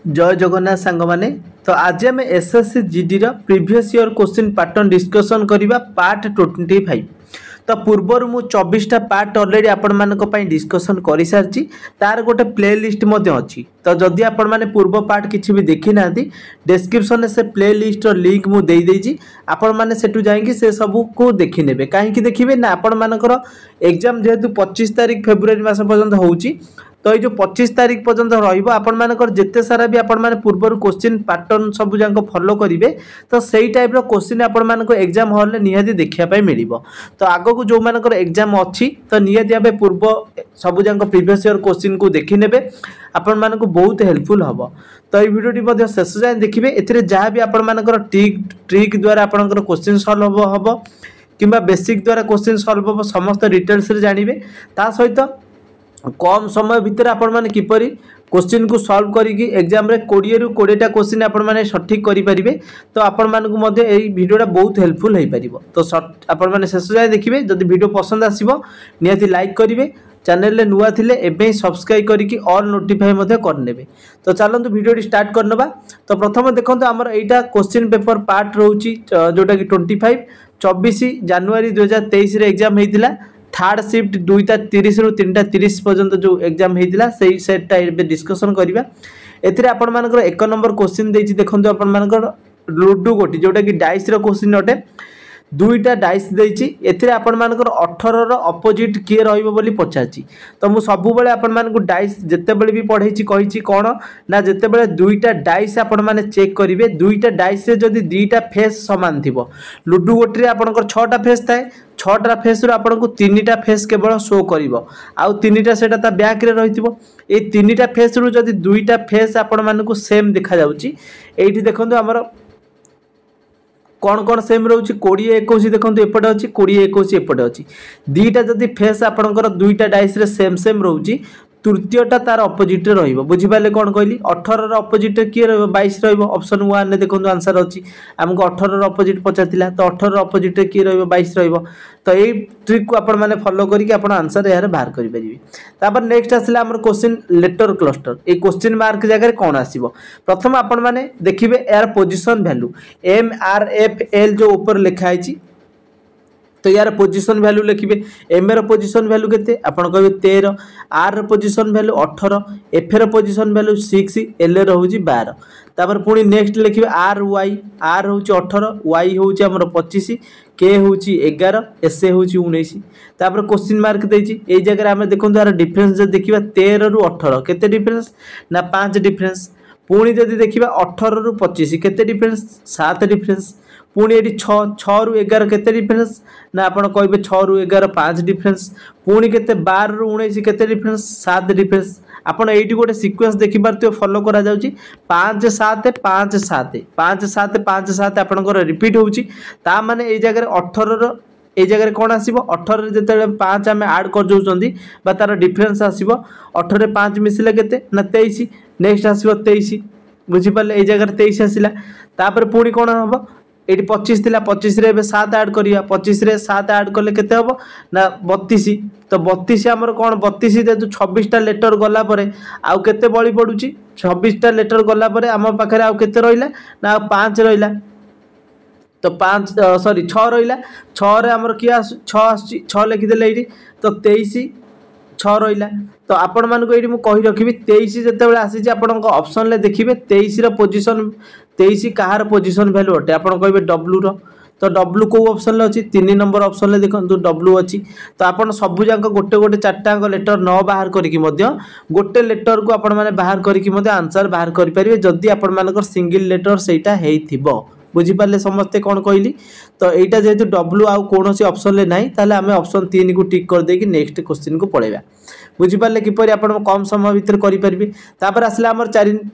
जय जगन्नाथ सांग माने। तो आज आम SSC GD previous year question pattern discussion करवा पार्ट 25। तो पूर्वर मु 24टा पार्ट ऑलरेडी आपण मानक पई डिस्कसन करि सारची। तार गोटे प्ले लिस्ट मध्ये अछि। तो जदि आपण माने पूर्व पार्ट किछि भी देखि नांती डिस्क्रिप्शन में से प्ले लिस्ट रो लिंक मु देई देइची। आपण माने सेटु जाईंकी से सब को देखि नेबे। काहे कि देखिबे ना आपण मानकर एग्जाम जेहेतु 25 तारिख फेब्रुआरी मास पर्यंत होउची। तो ये जो 25 तारिख पर्यंत रहा जिते सारा भी आपण माने पूर्वर क्वेश्चन पैटर्न सब जाक फॉलो करेंगे तो सही टाइप क्वेश्चन आपण मानक एग्जाम हॉल में निहाती देखा मिल। तो आग को जो मानकर एग्जाम अच्छी तो निहाती भाव पूर्व सब जाक प्रीवियस ईयर क्वेश्चन को देखी नेबे आपण मानक बहुत हेल्पफुल हम। तो ये वीडियो शेष जाए देखिए ए जहाँ भी आपण मानकर ट्रिक द्वारा आपंकर क्वेश्चन सॉल्व हम कि बेसिक द्वारा क्वेश्चन सॉल्व हम समस्त डिटेल्स जानवे। ता सहित कम समय भितर आपण माने किपरि क्वेश्चन को सॉल्व करिकी एग्जाम रे 20 रु 20टा क्वेश्चन आपण माने सठिक करि परिबे। तो आपण मानकु मध्ये एई वीडियोटा बहुत हेल्पफुल होई परिबो। तो आपण माने शेष जाय देखिबे। जदि वीडियो पसंद आसीबो निहाती लाइक करिवे। चैनल रे नुआ थिले एबे सब्सक्राइब करिकी ऑल नोटिफाई मध्ये करनेबे। तो चलंतु वीडियो स्टार्ट करनबा। तो प्रथम देखंतु हमर एइटा क्वेश्चन पेपर पार्ट रहउची जोटा कि 24 जनवरी 2023 रे एग्जाम हेतिला। थर्ड शिफ्ट 2:30 रु 3:30 पर्यंत जो एग्जाम होता से सेटा डिस्कसन करवा। एथिरे आपण मानकर 1 नंबर क्वेश्चन देछि देखंतु आपण मानकर लुडू गोटी जोटा कि डाइस रो क्वेश्चन अटे। 2टा डाइस देछि एथिरे आपण मानकर 18 रो अपोजिट किए रहइबो बोली पचाछि। तो मु सब बेले आपण मानकु डाइस जत्ते बेले भी पढैछि कहिछि कोन ना जत्ते बेले 2टा डाइस आपण माने चेक करिवे। 2टा डाइस रे जदि 2टा फेस समान थिबो लुडू गोटी रे आपणकर 6टा फेस थाए 6टा फेस रो आपनको 3टा फेस केवल शो करिवो आउ 3टा सेटा ता बैक रे रहिथिबो। ए 3टा फेस रो जदि 2टा फेस आपण मानकु सेम देखा जाउची। एठी देखंतु हमर कौन कौन सेम रोचे 20-21 देखो एपटे अच्छी 20-21 एपटे अच्छी 2टा जदि फेस आपंकर 2टा डाइस रे सेम सेम रोचे तृतीयटा तार अपोजिट रे बुझीपारे कौन कहली 18 रो अपोजिट किए 22 ऑप्शन 1 ने देखो आंसर अच्छी आमको 18 रो अपोजिट पचार तो 18 रो अपोजिट किए 22 तो ये ट्रिक को आपण माने फॉलो करके आपण आंसर यार बाहर करि परिबे। तापर नेक्स्ट आसला हमर क्वेश्चन लेटर क्लस्टर। ए क्वेश्चन मार्क जगह कौन आसीबो प्रथम आपण माने देखिबे यार पोजीशन वैल्यू MRFL जो ऊपर लिखा है तो यार पोजीशन वैल्यू लिखिबे। एम रो पोजीशन वैल्यू केते आपण कहबे 13 आर रो पोजीशन वैल्यू 18 एफ रो पोजीशन वैल्यू 6 एल रो होची 12। तापर पुनी नेक्स्ट लिखिबे RY आर होची 18 Y होची हमर 25 के होची 11 एस होची 19। तापर क्वेश्चन मार्क देछि ए जगह हम देखंतु यार डिफरेंस जे देखिबा 13 रु 18 केते डिफरेंस ना 5 डिफरेंस। पुणी जदि देखिबा 18 रु 25 केते डिफरेंस 7 डिफरेंस। पुणी एटी 6 रु 11 केते डिफरेंस ना आपण कहबे 6 रु 11 5 डिफरेंस। पुणी केते 12 रु 19 केते डिफरेंस 7 डिफरेंस। आपण एटी गोटे सीक्वेंस देखि पारते फॉलो करा जाउची 5 7 5 7 5 7 5 7 आपनकर रिपीट होउची। ता माने ए जगह 18 रो ए जगह कौन आसीबो 18 रे जते 5 आमे ऐड कर जोउचंदी बा तार डिफरेंस आसीबो 18 रे 5 मिसिले केते ना 23 नेक्स्ट आसीबो 23 बुझी पाले ए जगह 23 आसीला। तापर पुणी कोन हबो एटी 25 थिला 25 रे 7 ऐड करिया 25 रे 7 ऐड करले केते हबो ना 32। तो 32 हमर कोन 32 जेतु 26टा लेटर गला परे आउ केते बळी पडुची 26टा लेटर गला परे हम पाखरे आउ केते रहिला ना 5 रहिला। तो 5 सॉरी 6 रहिला 6 रे हमर किया 6 लिखि देले एटी तो 23 6 रहिला। तो आपण मान को एटी मु कहि रखिबी 23 जते बेले आसी जे आपण को ऑप्शन ले देखिबे 23 रो पोजीशन 23 कहार पोजीशन वैल्यू अटे आपण कहबे W रो। तो W को ऑप्शन ले अछि 3 नंबर ऑप्शन ले देखंतु W अछि। तो आपण सब जाक गोटे गोटे चारटा लेटर न बाहर करिकि मध्य गोटे लेटर को आपण माने बाहर करिकि मध्य आंसर बाहर करि परिबे जदी आपण मानकर सिंगल लेटर सेटा हेइथिबो। बुझी पाले समस्ते कौन कहली। तो एटा जेहेतु W आउ कोनोसी ऑप्शन ले नाही ताले हमें ऑप्शन 3 को टिक कर देकी नेक्स्ट क्वेश्चन को पळेबा। बुझी पाले किपरि आपण कम समय भीतर करि परिबे। तापर आसला हमर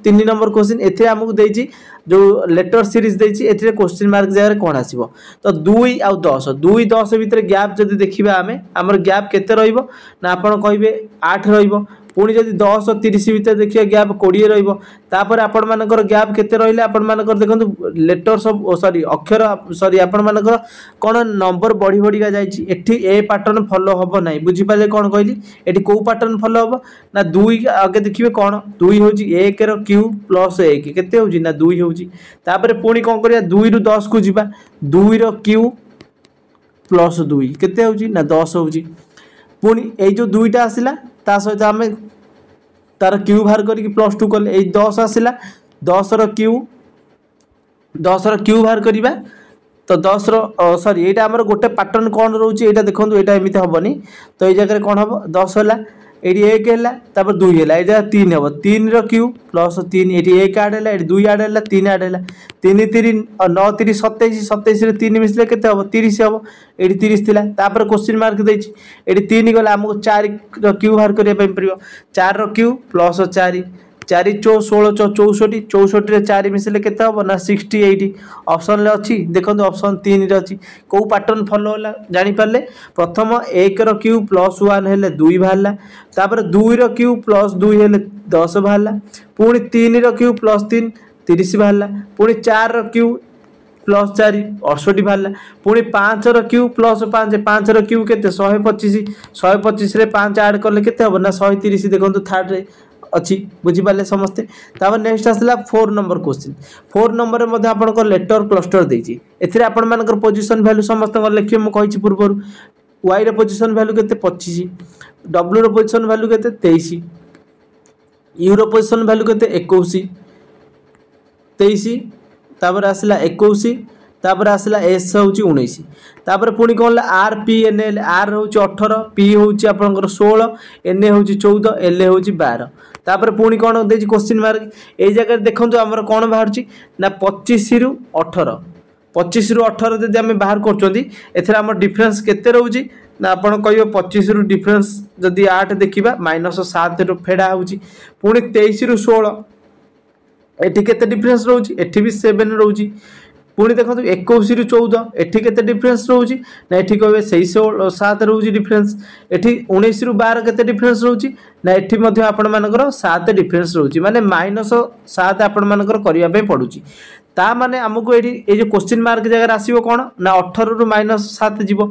3 नंबर क्वेश्चन एथे हमकु देछि जो लेटर सीरीज देछि एथे क्वेश्चन मार्क जगह कोन आसीबो तो 2 आउ 10 भीतर गैप जदी देखिबा हमें हमर गैप केते रहइबो ना आपण कहबे 8 रहइबो। पुणी जदि 10 30 भितर देखिए गैप 20 रपर आपण मानकर गैप केते रहिले आपण मानकर देखो लेटर सब सॉरी अक्षर सॉरी आपण मानकर कौन नंबर बढ़ी बढ़िका जाइए एठी ए पैटर्न फॉलो हम ना बुझीपारे कौन कहली एठी कौ पैटर्न फॉलो हम ना 2 आगे देखिए कौन 2 हूँ 1 क्यू प्लस 1 केते हूँ ना 2 होपर पुणी कौन करिया 2 ରୁ 10 को जीवा 2 ର क्यू प्लस 2 केते हूँ ना 10 होची पुणी ये जो 2टा आसला ता सहित आम तार क्यू बाहर करके प्लस 2 कले ये 10 आसला 10 ର क्यू बाहर करवा तो 10 सॉरी यहाँ आमर गोटे पैटर्न कौन रोचे यहाँ देखो यहाँ एमती हेनी तो ये जगह कौन हम 10 है ये 1 है 2 है ये जगह 3 हम 3 ର क्यू प्लस 3 ये 1 आड है 2 आड है 3 आड है 3 3 9 3 27 27 3 मिसले के हम 30 हम ये 30 थी क्वेश्चन मार्क देती ये 3 गला आमको 4 ର क्यू बाहर करने पड़ो 4 ର क्यू प्लस 4 4 चौ 16 64 64 4 मिसले के हम ना 68 ऑप्शन अच्छी देखो ऑप्शन 3 रे अच्छी कौ पैटर्न फॉलो है जानीपारे प्रथम 1 ର क्यू प्लस 1 है 2 बाहर तापर 2 ର क्यू प्लस 2 है 10 बाहर पुणी 3 ର क्यू प्लस 3 30 बाहर पुणी 4 ର क्यू प्लस 4 68 बाहर पुणी 5 ର क्यू प्लस 5 5 ର क्यू के 125 125 रे 5 आड कले के हम ना 130 देखो थर्ड रे अच्छी बुझीपारे समस्ते तापर नेक्स्ट आसला 4 नंबर क्वेश्चन 4 नंबर में आपंकर लेटर क्लस्टर देती एथिरे आपण मानकर पोजीशन वैल्यू समस्त लिखिए मुझे पूर्व वाई रो पोजीशन वैल्यू के 25 डब्ल्यू रो पोजीशन वैल्यू के 23 यू रो पोजीशन वैल्यू के 21 23 तापर आसला 21 तापर आसला एस हूँ 19 तापर पुणी कौन R P N L R हूँ 18 पी हूँ आपंकर 16 एन ए हूँ 14 एल ए हूँ 12 तापर पुणी कौन दे क्वेश्चन मार्क ये जगह देखो आमर कौन बाहर ना 25 ରୁ 18 25 ରୁ 18 जब आम बाहर कर डिफरेन्स केते रोचे ना आप कह 25 ରୁ डिफरेन्स जदि 8 देखा -7 ରୁ फेड़ा हो पुणी 23 ରୁ 16 एटी केते डिफरेन्स रोचे एटी भी 7 रोचे पुणी देखो 21 ରୁ 14 एटी केते डिफरेन्स रोचे ना एटी कहे से 7 रोचे डिफरेन्स एटी 19 ରୁ 12 केते डिफरेन्स रोचे ना एटी मध्य आपण मानकर 7 डिफरेन्स रोचे माने -7 आपण मानकर करिया पे पडुची ता माने हमको ये जो क्वेश्चन मार्क जगह आसो कौन ना 18 ରୁ -7 जीव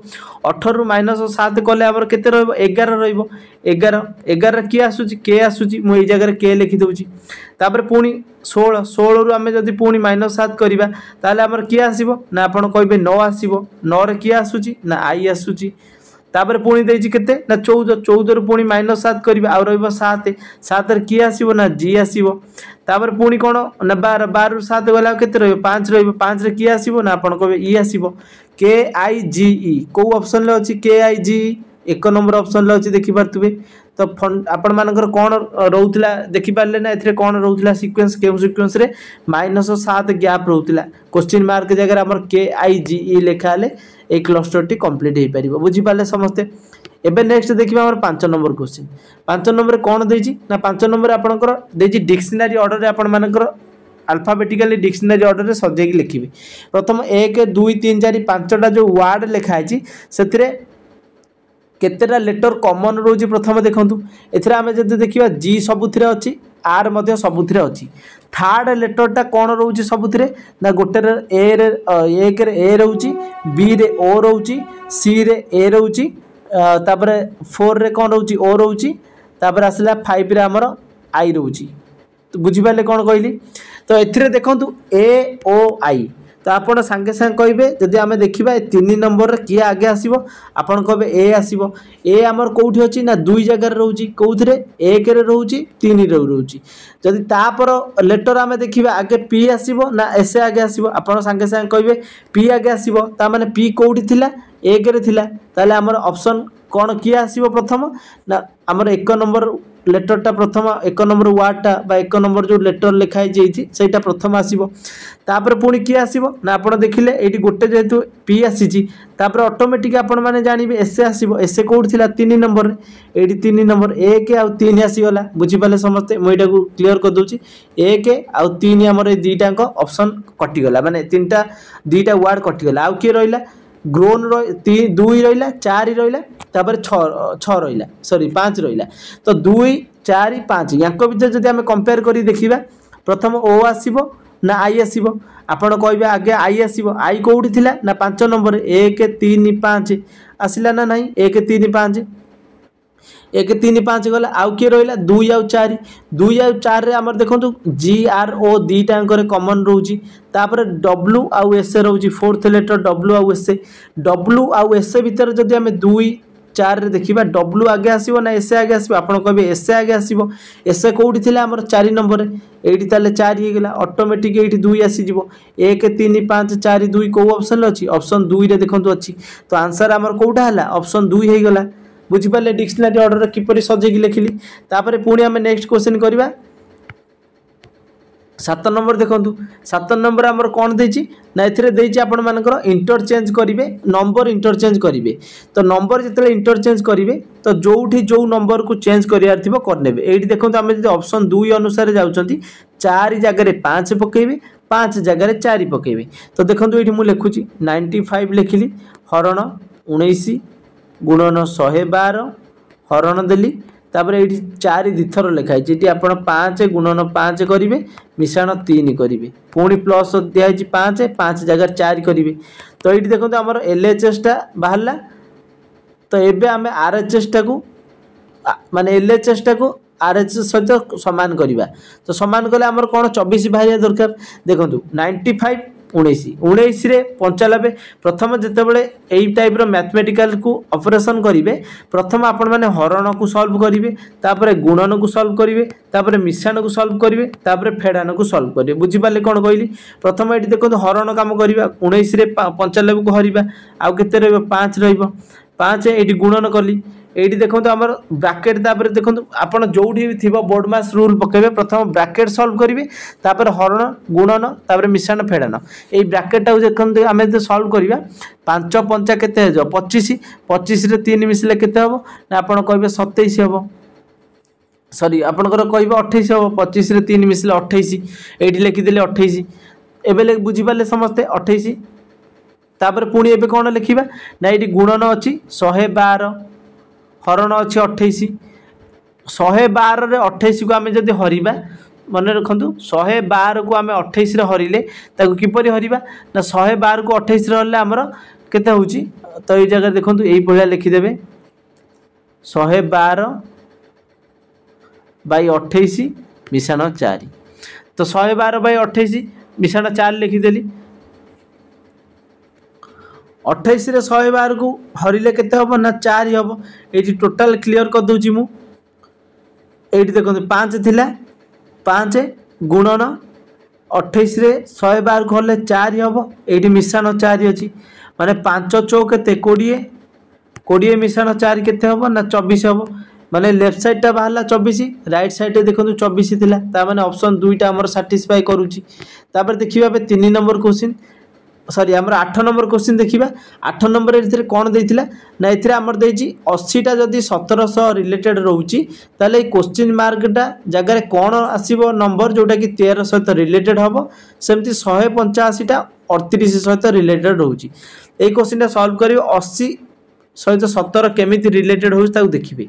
18 ରୁ -7 कले आमर केते रहइबो 11 रहइबो 11 11 किए आसुची के आसुची मु ए जगह के लिखि दउची तापर पुणी 16 16 ରୁ आमे जदि पुणी -7 करिबा ताले आमर किए आसीबो ना आपण कहबे 9 आसीबो 9 रे किए आसुची ना आई आसुची तापर पुणी देछि केते ना 14 14 ରୁ पुणी -7 करिबा आ रहइबो 7 7 रे किए आसीबो ना जी आसीबो तापर पुणी कौन ना 12 12 ରୁ 7 गला केते रहइबो 5 रहइबो 5 रे किए आसीबो ना आपण कहबे ई आसीबो के आई जी ई को ऑप्शन ले अछि के आई जी एक नंबर ऑप्शन ले अछि देखि पारतुबे तो आपण मानकर कौन रोला देखिपारे ना ए कौन रोला सिक्वेन्स के सिक्वेन्स रे -7 गैप रोला क्वेश्चन मार्क जगह आमर के आई जी ई लिखा ए क्लस्टर टी कंप्लीट हो पार बुझीपारे समस्ते एबे नेक्स्ट देखिए आम 5 नंबर क्वेश्चन 5 नंबर कौन देछि ना 5 नंबर आपणकर देछि डिक्शनरी ऑर्डर आपण मानकर अल्फाबेटिकली डिक्शनरी ऑर्डर रे सजेकी लिखिबे प्रथम 1 2 3 4 5टा जो वर्ड लिखाई से केतेटा लेटर कॉमन रोज प्रथम देखंतु एथरा आमे जदि देखिबा जी सबुथिरे अछि आर मध्य सबुथिरे अछि थर्ड लेटरटा कौन रोचे सबुथिरे ना गोटे ए रे एक रे ए रोची बी रे ओ रोची सी रे ए रोची तापर 4 रे कौन रोची ओ रोची तापर आसला 5 रे हमर आई रोची तो बुझी पाले कौन कहली तो एथिरे देखंतु ए ओ आई तो आपण सांगे सांगे कहे जदि आम देखा 3 नंबर किए आगे आसो आपन कहे ए आसो ए आमर कौटी अच्छी ना 2 जगार रोचे कौन एक रोचे 3 रोचे जदि तापर लेटर आम देखा आगे पी आसो ना एस आगे आसो आपड़ सांगे सांगे कहे पी आगे आसो ताने पी कौटी थिला एक रे थिला ताले आमर ऑप्शन कौन किए आसो प्रथम ना आमर 1 नंबर लेटरटा प्रथम 1 नंबर वार्डटा बा 1 नंबर जो लेटर लिखाई जाइए सेटा प्रथम आसो तापर पुणी किए आसो ना आप देखिले ये गोटे जेहेतु पी आसी तापर ऑटोमेटिक आपण मैंने जानवे एस आसो एस कौट थी 3 नंबर ये 3 नंबर 1 आउ 3 आसीगला बुझीपारे समस्ते मुझे क्लीयर कर दूची 1 आउ 3 आमर दुईटाक ऑप्शन कटिगला माने 2टा वार्ड कटिगला आउ किए रहा ग्रोन 2 रहा 4 रहा तापर 6 रहा सॉरी 5 रहा तो 2 4 5 यांक भितर जदि आम कंपेयर करी देखिबा प्रथम ओ आसीबो ना आई आसीबो आपण कहबे आगे आई आसीबो आई कोउठी थिला ना 5 नंबर 1 3 5 आसिला ना नहीं 1 3 5 1 3 5 गला आउ किए रहिला 2 आउ 4 2 आउ 4 रे हमर देखंतु जी आर ओ दीटा अंकर कॉमन रहउची तापर डब्ल्यू आउ एस रहउची फोर्थ लेटर डब्ल्यू आउ आउ एस भीतर जदि हमें 2 4 रे देखिबा डब्ल्यू आगे आसीबो ना एस आगे आसीबो आपण कहबे एस आगे आसीबो एस कोउठी थिला हमर 4 नंबर एठी ताले 4 हे गेला ऑटोमेटिक एठी 2 आसी जिवो 1 3 5 4 2 को ऑप्शन अछि ऑप्शन 2 रे देखंतु अछि तो आंसर हमर कोउटा हला ऑप्शन 2 हे गेला बुझिपारे डिक्शनरी ऑर्डर किपरि सजेकी लिखिली तापर पुणी आम नेक्स्ट क्वेश्चन करवा 7 नंबर देखंतु 7 नंबर आमर कौन देछि ना एथिरे देछि आपण मानकर इंटरचेंज करिवे नंबर इंटरचेंज करिवे तो नंबर जतले इंटरचेंज करिवे तो जोठी जो नंबर को चेंज करियार थिबो करनेबे एठी देखंतु आमे जदि ऑप्शन 2 अनुसार जाउचंती 4 जगह 5 पकेइबे 5 जगह 4 पकेइबे तो देखंतु एठी मु लिखुची 95 लिखिली हरण 19 गुणन 112 हरण देली तापर ये 4 दिथर लिखाई जी आप 5 गुणन 5 करेंगे मिश्रण 3 करेंगे पुणी प्लस दिखाई 5 5 जगह 4 करेंगे तो ये देखो आम एलएचएस टा बाहर तो ये आम आरएचएस टा को माने एलएचएस टा को आरएचएस सहित सामान करवा तो सामान कले आमर कौन 24 बाहर दरकार देखो 95 19 19 रे 95 प्रथम जितेबाला यही टाइप मैथमेटिकल को ऑपरेशन करेंगे प्रथम आपण मैंने हरण को सॉल्व करेंगे तापर गुणन को सॉल्व करेंगे तापर मिश्रण को सॉल्व करेंगे तापर फेड़ान को सॉल्व करेंगे बुझीपारे कौन कहली प्रथम ये देखो हरण काम करवा 19 रे 95 को हरवा आउ केते रहइबो 5 रहइबो 5 ये गुणन कली एठी देखो आमर ब्रैकेट तापर देखो आपन जोठी भी थिबो बोर्डमास रूल पकेबे प्रथम ब्रैकेट सॉल्व करिवे तापर हरण गुणन तापर मिश्रण फेड़ान एई ब्रैकेट टा देखो आमे जे सॉल्व करिवा 5 5 केते हो 25 25 रे 3 मिसले केते हबो ना आपन कहबे 27 हबो सॉरी आपनकर कहबे 28 हबो 25 रे 3 मिसले 28 एठी लिखि देले 28 एबे बुझी पाले समस्त 28 तापर पुणी एबे कोन लिखिबा ना एठी गुणन अछि 112 हरण अच्छी 28 112 रे 28 को आम जब हरवा मन रखु 112 को आम 28 रे हरिले ताको किपरि हरवा ना 112 को 28 रे हरले आमर केते होउची तो ये जगह देखो यही भाया लिखिदेवे 112 बाई 28 मिश्रण 4 तो 112 बाई 28 मिश्रण 4 लिखिदेली 28 रे 112 को हरिले केते हबो ना 4 हबो एठी टोटल क्लियर कर दोची मु एठी देखो 5 थिला 5 गुणन 28 रे 112 को हरले 4 हबो एठी मिश्रण 4 अछि माने 5 चौक केते 20 20 मिश्रण 4 केते हबो ना 24 हबो माने लेफ्ट साइड टा बाहला 24 राइट साइड रे देखो 24 थिला ता माने ऑप्शन 2 टा हमर सैटिस्फाई करूची तापर देखिबा बे 3 नंबर क्वेश्चन सॉरी आमर 8 नंबर क्वेश्चन देखिबा 8 नंबर ए कौन देइथिला ना एथिरे आमर देइची 80 टा जदी 1700 रिलेटेड रहउची ताले क्वेश्चन मार्क टा जगह रे कौन आसीबो नंबर जोटा कि 13 सहित रिलेटेड हबो सेमती 185 टा 38 सहित रिलेटेड रहउची ए क्वेश्चन टा सॉल्व करियो 80 सहित 17 केमिति रिलेटेड होउछ ताउ देखिबे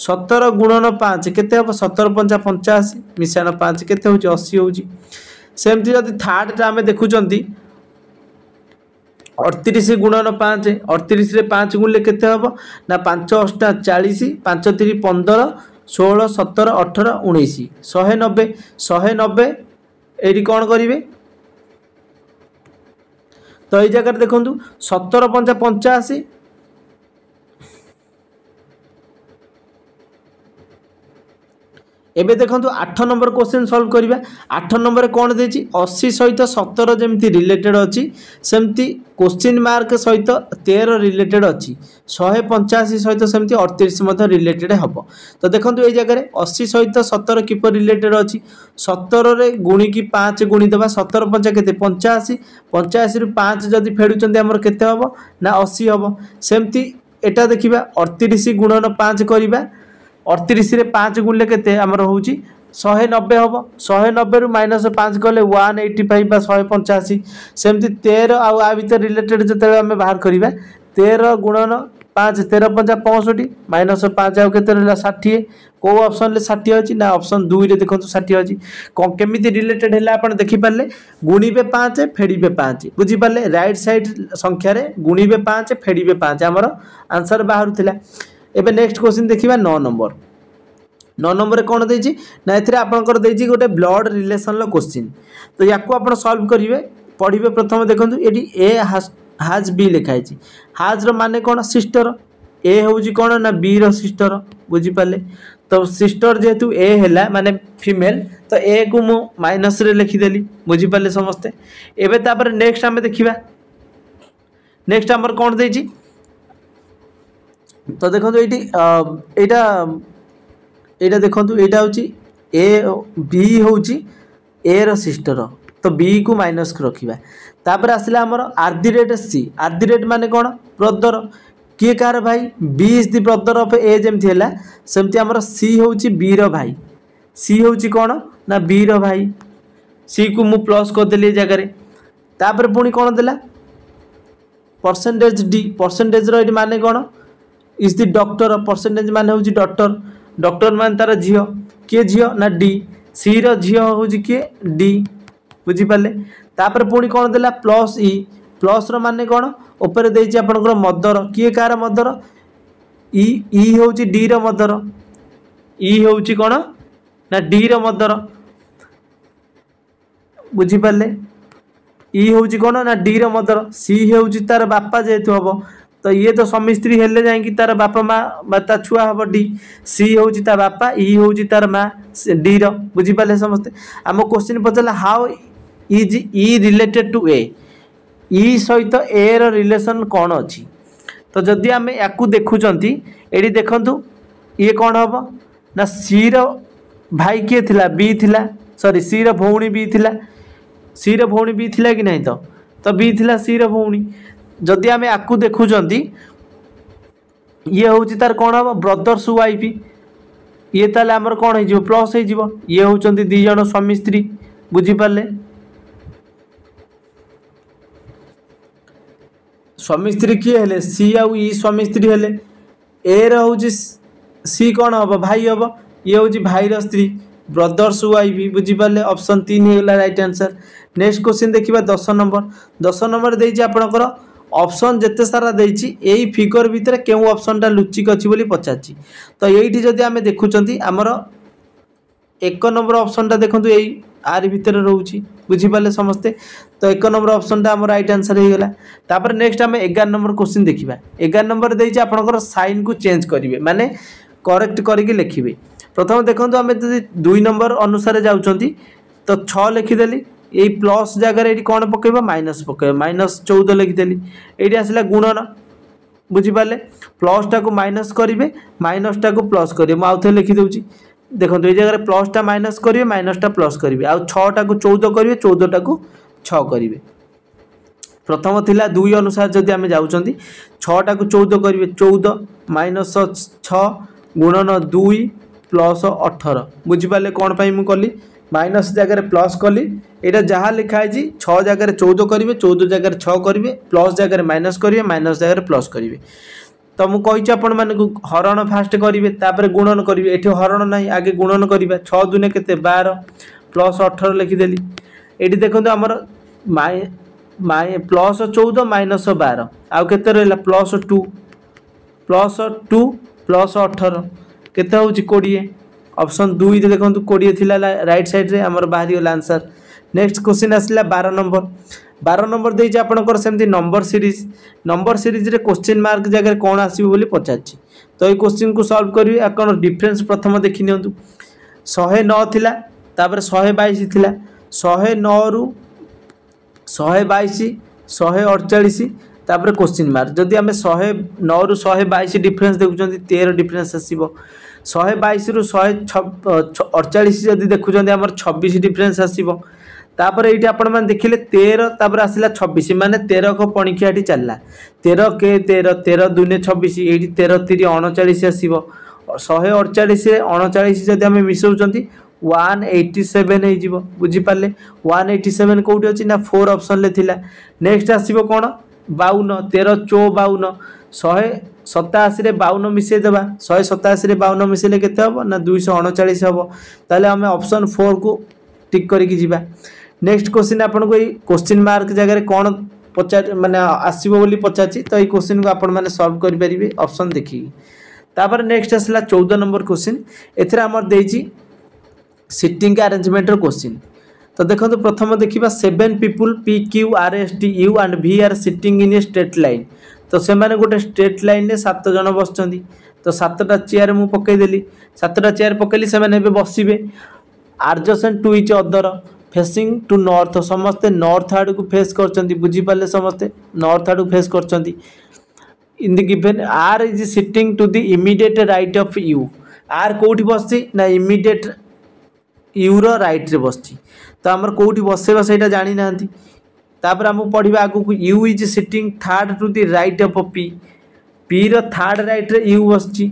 17 गुणन 5 केते हबो 17 5 85 मिश्रण 5 केते होउची 80 होउची सेमती जदी थर्ड टा हमें देखुचंती 38 गुणन 5 38 रे 5 गुणले केते हबो ना 5 8 40 5 3 15 16 17 18 19 190 190 एडी कोन करिवे तो ए जगह देखंतु 17 5 85 एबे देखंतु 8 नंबर क्वेश्चन सॉल्व करिबा 8 नंबर कौन देछि 80 सहित 17 जेमती रिलेटेड अछि सेमती क्वेश्चन मार्क सहित 13 रिलेटेड अछि 185 सहित सेमती 38 मध्ये रिलेटेड हबो तो देखंतु ए जगह रे 80 सहित 17 किपर रिलेटेड अछि 17 रे गुणी की 5 गुणी देबा 17 5 केते 85 85 रु 5 जदी फेडुचंती हमर केते हबो ना 80 हबो सेमती एटा देखिबा 38 गुणन 5 करिबा 38 रे 5 गुणले केते हमर होउची 190 हबो 190 रु -5 कले 185 बा 185 सेमती 13 आ भीतर रिलेटेड जते हम बाहर करिबा 13 गुणन 5 13 5 65 माइनस 5 आउ केते रहला 60 को ऑप्शन ले 60 अछि ना ऑप्शन 2 रे देखंतु 60 अछि केमिति रिलेटेड हैला आपण देखि पाले गुणिबे 5 फेडिबे 5 बुझी पाले राइट साइड संख्या रे गुणिबे 5 फेडिबे 5 हमर आंसर बाहर थिला। एबे नेक्स्ट क्वेश्चन देखिबा 9 नंबर 9 नंबर कौन देछि ना एथिरे आपनकर देछि गोटे ब्लड रिलेशन लो क्वेश्चन तो याकू आपण सॉल्व करिवे पढिबे प्रथम देखंतु एडी ए हाज बी लिखाई छी हाज रो माने कोन सिस्टर ए होउजी कोन ना बी रो सिस्टर बुझी पाले तो सिस्टर जेतु ए हैला माने फीमेल तो ए को मु माइनस रे लिखि देली बुझी पाले समस्ते। एबे तापर नेक्स्ट हमें देखिबा नेक्स्ट हमर कोन देछि तो देखंतु एटी एटा एटा देखंतु एटा होउची ए बी होउची ए रो सिस्टर तो बी को माइनस को रखिबा तापर आसला हमर @ सी माने कोन ब्रदर किए कार भाई B is the brother of A जेमथि हैला सेमथि हमर सी होउची बी रो भाई सी होउची कोन ना बी रो भाई सी को मु प्लस कर देली जगह रे तापर पुनी कोन देला परसेंटेज डी परसेंटेज रो एडी माने cone is the doctor percentage माने होउची डॉक्टर माने तार झियो के झियो ना डी सी रो झियो होउची के डी बुझी पाले तापर पुनी कोन देला प्लस ई प्लस रो माने कोन ऊपर देछि आपनकर मदर किए कार मदर ई होउची डी रो मदर ई होउची कोन ना डी रो मदर बुझी पाले ई होउची कोन ना डी रो मदर सी होउची तार बापा जेतु हबो तो ये तो स्वामी स्त्री हेले जाई कि तार बापा माँ ता छुआ हबो डी सी होउची ता बापा ई होउची तार माँ डी रो बुझी पाले समस्ते हम क्वेश्चन पचला how is E related to A E सहित ए रो रिलेशन कौन अछि तो जदि आम याकू देखुचंती एडी देखंतु ये कौन हबो ना सी रो भाई किए थिला बी थिला सॉरी सी रो भौणी बी थिला सी रो भौणी बी थिला कि नहीं तो बी थिला सी रो भौणी जदि आम याकू देखुचंती ये होउची तार कौन हबो ब्रदर्स वाइफ ये ताले हमर कौन हो जिवो प्लस हो जिवो ये होउचंती दी जण स्वामी स्त्री बुझी पाले स्वामी स्त्री किए हेले सी आउ ई स्वामी स्त्री हेले ए रो होउची सी कौन हबो भाई हबो ये होउची भाई रो स्त्री ब्रदर्स वाइफ बुझी पाले ऑप्शन 3 हेला राइट आंसर। नेक्स्ट क्वेश्चन देखिबा 10 नंबर देछि आपनकर ऑप्शन जेते सारा देछि एई फिगर भितर केउ ऑप्शन टा लुचिक अछि बोली पचाछि तो एइठी जदि हमें देखुचंती हमर 1 नंबर ऑप्शन टा देखंतु एई आर भितर रहउछि बुझी पाले समस्ते तो 1 नंबर ऑप्शन टा हमर राइट आंसर हे गेला। तापर नेक्स्ट हमें 11 नंबर क्वेश्चन देखिबा 11 नंबर देछि आपनकर साइन को चेंज करिवे माने करेक्ट करके लिखिबे प्रथम देखंतु हमें जदि 2 नंबर अनुसार जाउचंती तो 6 लिखि देली ए प्लस जगह रे कौन पकेबा माइनस पकेबा माइनस 14 लिखि देली एडी आसला गुणन बुझी पाले प्लस टा को माइनस करिवे माइनस टा को प्लस करिवे म आउथे लिखि दउची देखंतु ए जगह रे प्लस टा माइनस करिवे माइनस टा प्लस करिवे आ 6 टा को 14 करिवे 14 टा को 6 करिवे प्रथम थिला 2 अनुसार जदि हमें जाउचंती 6 टा को 14 करिवे 14 माइनस 6 गुणन 2 प्लस 18 बुझी पाले कोन पई मु कली माइनस जगह प्लस कली एटा जहाँ लिखाई 6 जगह 14 करेंगे 14 जगह 6 करेंगे प्लस जगह माइनस करेंगे माइनस जगह प्लस करेंगे तो मुझे आपण मानक हरण फास्ट करेंगे तापर गुणन करेंगे ये हरण ना आगे गुणन करवा 6 दुने के 12 प्लस 18 लिखिदेली ये देखो आमर प्लस 14 माइनस 12 आउ के प्लस 2 प्लस 18 केते होउची 20 ऑप्शन 2 देखो 20 थिला राइट साइड रे हमर बाहरी गला आंसर। नेक्स्ट क्वेश्चन आसला 12 नंबर देछि आपनकर सेमती नंबर सीरीज रे क्वेश्चन मार्क जगह कोन आसीबो बोली पचाछि तो ए क्वेश्चन को सॉल्व करबी अकन डिफरेंस प्रथम देखि नियंतु 109 थिला तापर 122 थिला 109 रु 122 148 तापर क्वेश्चन मार्क जदि हमें 109 रु 122 डिफरेंस देखुचंती 13 डिफरेंस आसीबो 122 रु 148 जदि देखुचंती हमर 26 डिफरेंस आसीबो तापर एठी आपण मान देखिले 13 तापर आसिला 26 माने 13 को पणिखियाटी चलला 13 के 13 13 दुने 26 एठी 13 3 39 आसीबो 148 रे 39 जदि हमें मिसौचंती 187 हे जिवो बुझी पाले 187 कोउठी अछि ना 4 ऑप्शन ले थिला। नेक्स्ट आसीबो कोन 52 13 54 187 52 मिसई देबा 187 52 मिसेले केते हबो ना 239 हबो ताले हमें ऑप्शन 4 को टिक करिक जीवा। नेक्स्ट क्वेश्चन आपन को क्वेश्चन मार्क जगह कौन पचार माने आसीबो बोली पचाची तो ये क्वेश्चन को आपण माने सॉल्व करि परिबे ऑप्शन देखि। तापर नेक्स्ट आसला 14 नंबर क्वेश्चन एथरा हमर देछि सिटिंग अरेंजमेंट रो क्वेश्चन। तो देखो तो प्रथम देखा 7 people P Q R S T U and we are sitting in a straight line. तो से माने गोटे स्ट्रेट लाइन रे 7 जन बसचंदी तो 7टा चेयर मु पकईदेली 7टा चेयर पकईली से माने बसबे adjacent to each other facing to north समस्ते नॉर्थ आड़ को फेस करचंदी बुझी पाले समस्ते नॉर्थ आड़ फेस करचंदी। In the given R is sitting to the immediate right of U R कोठी बसची ना इमीडिएट यू रो राइट रे बसची तो आमर कोठी बसेबा सेटा जानि नांती। तापर हम पढ़िबा आगु को U is sitting third to the right of P P रो थर्ड राइट रे यू बसची।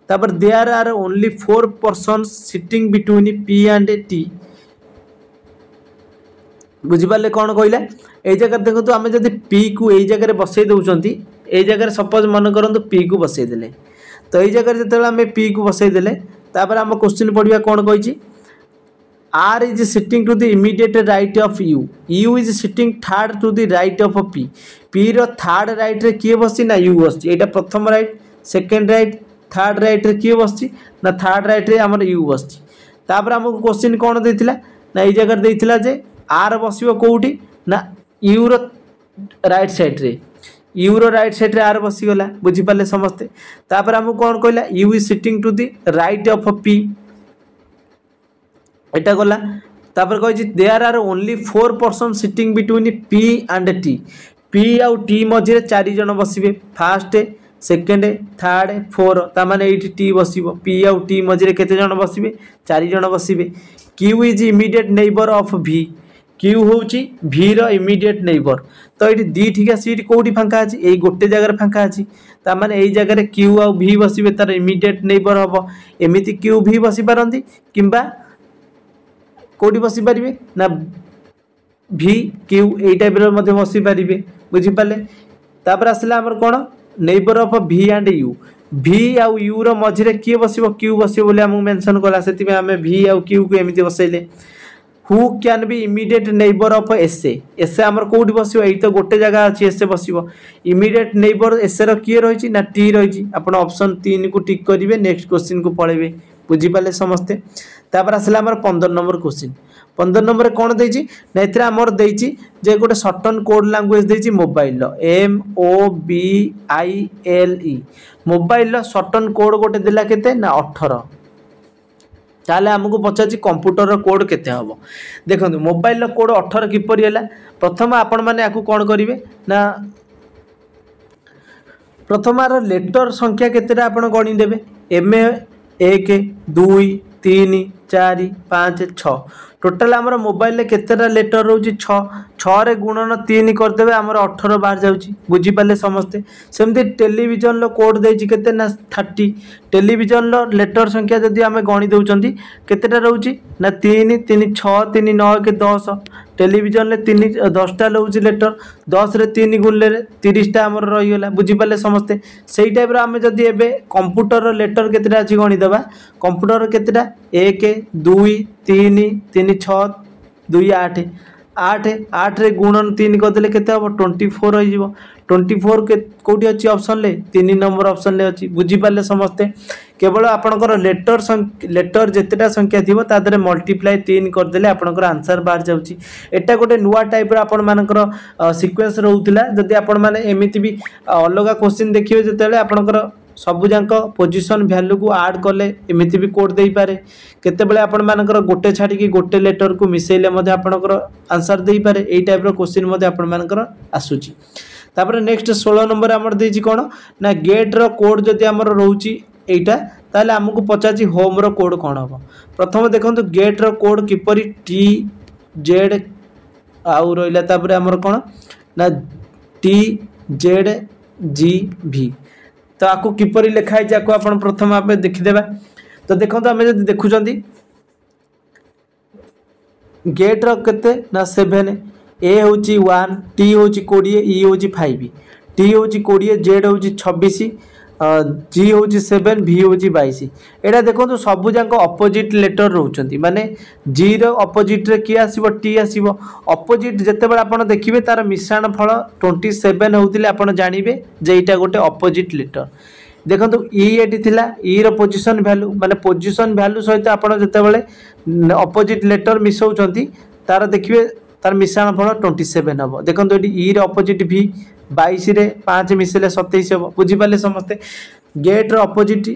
तापर there are only 4 persons sitting between P and T बुझी पाले कौन कहला ए जगह देखो तो आम जब पी को यही जगह बसई दौरान ये जगह सपोज मन करंतु पी को बसई देले तो ये जगह जो आम पी को बसई देले तापर आम क्वेश्चन पढ़िया कौन कही R is sitting to the immediate right of U U is sitting third to the right of P P रो थर्ड राइट रे किए बसची ना यू बसची एटा प्रथम right second right third right रे किए बसची ना थर्ड राइट रे हमर यू बसची। तापर हमको क्वेश्चन कौन देथिला ना ये जगह देथिला जे आर बसिबो कोउठी ना यू रो राइट साइड रे यू रो राइट साइड रे आर बसी गला बुझी पाले समस्ते। तापर हमको कौन कहला U is sitting to the right of P एटा गला। तापर कहि there are only 4 person sitting between P and T P आउ टी मझे 4 जन बसिबे फर्स्ट सेकेंड थर्ड 4 ता माने एठी टी बसिबो पी आउ टी मझे केते जन बसिबे 4 जन बसिबे। Q is immediate neighbour of V Q होची भी रो इमीडिएट नेबर तो ये दी ठीक सीट कोठी फांका अछि एई गोटे जगह फांका अछि ता माने एई जगह क्यू आ भी बसिबे तार इमीडिएट नेबर हबो एमिति क्यू भी बसी पारंती किंबा कोठी बसी पारिबे ना भी क्यू एई टाइप रो मध्ये बसी पारिबे बुझी पाले। तापर आसला हमर कोन नेबर ऑफ भी एंड यू भी आउ यू रो मझिरे किए बसिबो क्यू बसिबो बोले हमहु मेंशन कला सेति में हमें भी आउ क्यू को एमिति बसैले। Who can be immediate neighbour of S A S A हमर कोठी बसिबो एई तो गोटे जगह अछि एसए बसिबो इमीडिएट नेबर एसए रो किए रहिछि ना टी रहिछि आपण ऑप्शन 3 को टिक करिवे नेक्स्ट क्वेश्चन को पळेबे बुझी पाले समस्ते। तापर आसला हमर 15 नंबर क्वेश्चन 15 नंबर कौन देछि ना एथरा हमर देछि जे गोटे शॉर्टन कोड लैंग्वेज देछि मोबाइल लो MOBILE मोबाइल लो शॉर्टन कोड गोटे देला केते ना 18 ताले हमको पचाछि कंप्यूटर कोड केते हबो देखो मोबाइल कोड 18 किपरि हैला प्रथम आपण माने आकु कोन करिवे ना प्रथम आर लेटर संख्या केतेटा आपण गणी देबे एम 1 2 3 4 5 6 टोटाल आमर मोबाइल रे केतेटा लेटर रोची 6 रे गुणन 3 कर देबे आमर 18 बाहर जाउची बुझी पाले समस्ते। सेमती टेलीविजन लो कोड देछि केते ना 30 टेलीविजन लो लेटर संख्या जदी आमे गणी दउचंदी केतेटा रहउची ना 3 3 6 3 9 के 10 टेलीविजन ले 3 10 टा रहउची लेटर 10 रे 3 गुणले 30 टा आमर रहि गेला बुझी पाले समस्ते। सेही टाइप रो आमे जदी एबे कंप्यूटर रो लेटर केतेटा अछि गणी देबा कंप्यूटर केतेटा 1 2 3 3 6 2 8 8 8 रे गुणन 3 कर देले केते हो 24 रहि जिवो 24 के कोठी अछि ऑप्शन ले 3 नंबर ऑप्शन ले अछि बुझी पाले समस्ते। केवल आपनकर लेटर जेतेटा संख्या थिबो ता दरे मल्टीप्लाई 3 कर देले आपनकर आंसर बाहर जाउची एटा गोटे नुवा टाइप रो आपन मानकर सीक्वेंस रहउतिला जदी आपन माने एमिति भी अलगा क्वेश्चन देखियो जेतेले आपनकर सबु जांक पोजीशन वैल्यू को ऐड करले एमिति भी कोड देई पारे केते बेले आपण मानकर गोटे छाडी की गोटे लेटर को मिसेले मध्ये आपनकर आंसर देई पारे एई टाइप रो क्वेश्चन मध्ये आपण मानकर आसुची। तापर नेक्स्ट 16 नंबर हमर देछि कोन ना गेट रो कोड जदी हमर रहउची एटा ताले हमकु पचाची होम रो कोड कोन हबो प्रथम देखंतु गेट रो कोड किपरि टी जेड आउ रोइला तापर हमर कोन ना टी जेड जी भी तो आपको किपरि लिखाई जाको आपण प्रथम आपे देखि देबा तो देखंतु हमें जदी देखुचंदी गेट रो केते ना 7 ए हूँ 1, टी हूँ 20, ई हूँ 5, टी हूँ 20, जेड हूँ 26, जी हूँ 7, भि हूँ 22। यहाँ देखो सबू जाक अपोजिट लेटर रोच माने जी रपोजिट किए आसो टी आसो अपोजिट जिते आप देखिए तार मिश्रण फल 27 होते आप जानवे जे यहाँ गोटे अपोजिट लेटर। देखो ई एटी थिला ई रो पोजीशन वैल्यू माने पोजीशन वैल्यू सहित आपण जतेबेले अपोजिट लेटर मिसाउछंती तार देखिए तार मिश्रण फल 27 हम। देखो ये ई रो अपोजिट भी 22 रे 5 मिसेले 27 हम। बुझीपारे समस्ते गेट रो अपोजिट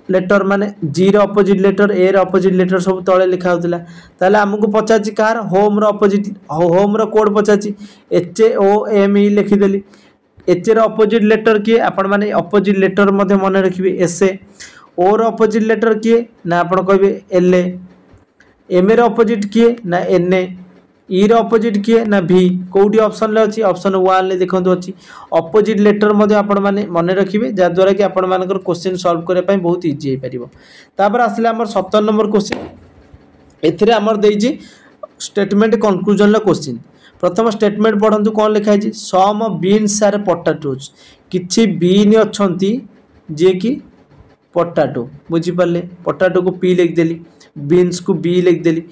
लेटर माने जी रो अपोजिट लेटर ए रो अपोजिट लेटर सब तले लिखा होतिला। ताले हमकु पचाची कार होम रो अपोजिट होम रो कोड पचाची HOME लिखिदेली। एच रो अपोजिट लेटर किए आपण माने अपोजिट लेटर मध्य मन रखिए SA। ओ रो अपोजिट लेटर किए ना आपण कहबे LA। एम रो अपोजिट किए ना NA। ई रो अपोजिट किए ना V। कोडी ऑप्शन ले अछि ऑप्शन 1 ले देखंतु अछि अपोजिट लेटर मध्य आपण माने मन रखिए जा द्वारा कि आपण मानकर क्वेश्चन सॉल्व करे पई बहुत इजी हे परिबो। तापर आसले हमर 17 नंबर क्वेश्चन एथिरे हमर देइछि स्टेटमेंट कंक्लूजन ला क्वेश्चन। प्रथम स्टेटमेंट पढ़ंतु कौन लिखाई जी सम बीन्स आर पोटाटोज किछि बीन अछंती जे कि पोटाटो। बुझीपारे पोटाटो को पी लिखदेली बीन्स को बी लिखदेली।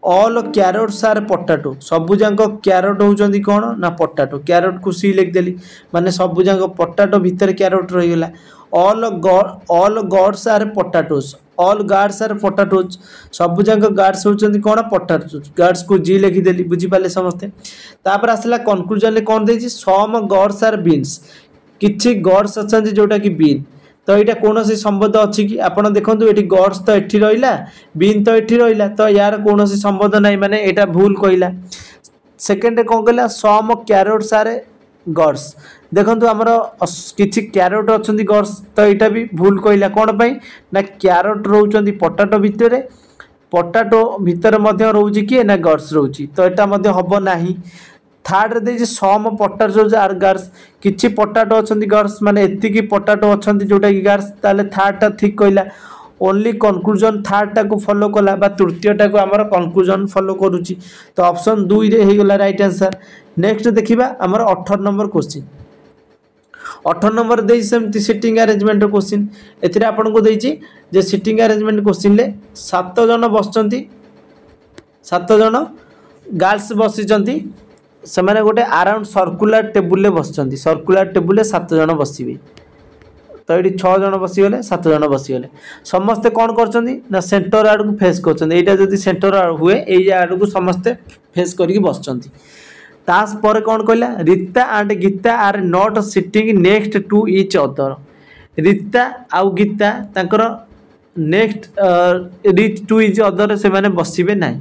ऑल कैरोट्स आर पोटाटो सबू जाक कैरोट होउचंती कौन ना पोटाटो कैरोट को सी लिखदेली माने सबू जाक पोटाटो भीतर कैरोट रहीगला। All gods are potatoes all guards are potatoes सबू जाक गार्ड्स होउचंती कौन पोटाटोज गार्ड्स को जी लिखिदेली। बुझीपारे समस्ते तापर आसला कंक्लूजन ले कौन देछि सम गॉड्स आर बीन्स किछि गॉड्स अछंती जोटा कि बीन तो यहाँ कौन सी संबंध अच्छी कि आपड़ देखो ये गॉड्स तो ये रहा बीन तो ये रहा तो यार कौन सी संबंध ना माने यहाँ भूल कहला। सेकेंड कौन कहला सम कैरोट्स आर गॉड्स देखो आमर किसी कैरोट अच्छा गॉड्स तो यहाँ भी भूल कहला कौन पाई ना कैरोट रोच पोटाटो भितर पोटाटो भितर रोचे किए ना गॉड्स रोची तो यहाँ हम ना। थर्ड दे सम पोटाटोज आर गार्स किछि पोटाटो अच्छा गार्स माने एतिकी पोटाटो अच्छा जोटा कि गार्स ताले थर्ड टा ठीक कहला। ओनली कंक्लूजन थर्ड टा को फॉलो कला बा तृतीय टा को हमर कंक्लूजन फॉलो करूची तो ऑप्शन 2 रे हे गला राइट आंसर। नेक्स्ट देखिबा हमर 18 नंबर क्वेश्चन 18 नंबर दे सेमती सिटिंग अरेंजमेंट क्वेश्चन एथिरे आपन को देछि जे सिटिंग अरेंजमेंट क्वेश्चन ले 7 जन बसचंती 7 जन गर्ल्स बसिचंती से मैंने गोटे अराउंड सर्कुलर टेबुल बसचंती सर्कुलर टेबुल 7 जन बसवे तो ये 6 जन बसीगले 7 जन बसीगले समस्ते कौन कर सेंटर आड़ को फेस कर सेंटर हुए ये आड़ को समस्ते फेस करके बसचंती। तापर कौन कहला Rita and Gita are not sitting next to each other Rita आउ गीता तांकर next reach to each other से माने बसिबे नाही।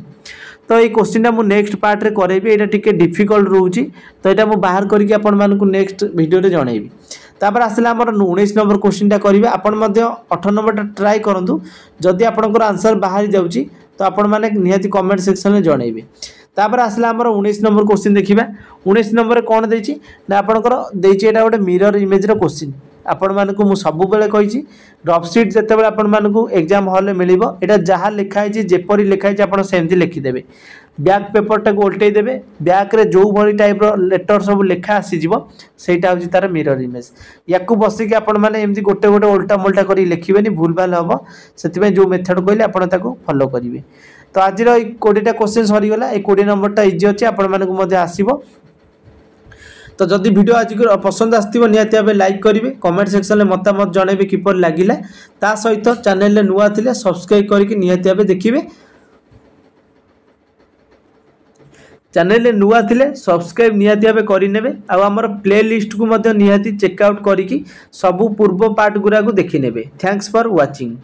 तो ये क्वेश्चन मुझे नेक्स्ट पार्ट रे करेबी एटा टिके डिफिकल्ट रोची तो यहाँ मुझे बाहर करके आपण मानकु नेक्स्ट वीडियो रे जणेबी। तापर आसला हमर 19 नंबर क्वेश्चन टा करिवे आपण मध्ये 18 नंबर टा ट्राई करंतु जदि आपनकर आंसर बाहर जाउची तो आपण माने निहाती कमेंट सेक्शन में जणेबे। तापर आसला हमर 19 नंबर क्वेश्चन देखिबा 19 नंबर कौन देछि ना आपनकर देछि एटा गोटे मिरर इमेज रो क्वेश्चन आपण मानकु मु सबु बेले कहिछि रफ शीट जते बेले आपण मानकु एग्जाम हॉल में मिलिबो एटा जहा लिखाइ छि जेपरि लिखाइ छि आपण सेमति लिखि देबे बैक पेपर टा को उल्टै देबे बैक रे जो भली टाइप रो लेटर सब लिखा आसी जिवो सेटा होछि तार मिरर इमेज याकु बसी के आपण माने एमति गोटे गोटे उल्टा मुल्टा करी लिखिबेनी भूल भाल हबो सेति जो मेथड कहले आपण ताको फॉलो करिवे। तो आज 20टा क्वेश्चन सरी गला 20 नंबर टा इजी अछि आपण मानकु मध्ये आसीबो। तो जदि वीडियो आज पसंद आसथिबो निहाती भाबे लाइक करिवे कमेंट सेक्शन में मतामत जणेबे किपर लागिला ता सहित चैनल रे नुआ थिले सब्सक्राइब करके निहाती भाबे देखिबे चैनल रे नुआ थिले सब्सक्राइब निहाती भाबे करि नेबे आ हमर प्ले लिस्ट को मध्ये निहाती चेकआउट करिकी सबु पूर्व पार्ट गुरा को देखि नेबे। Thanks for watching.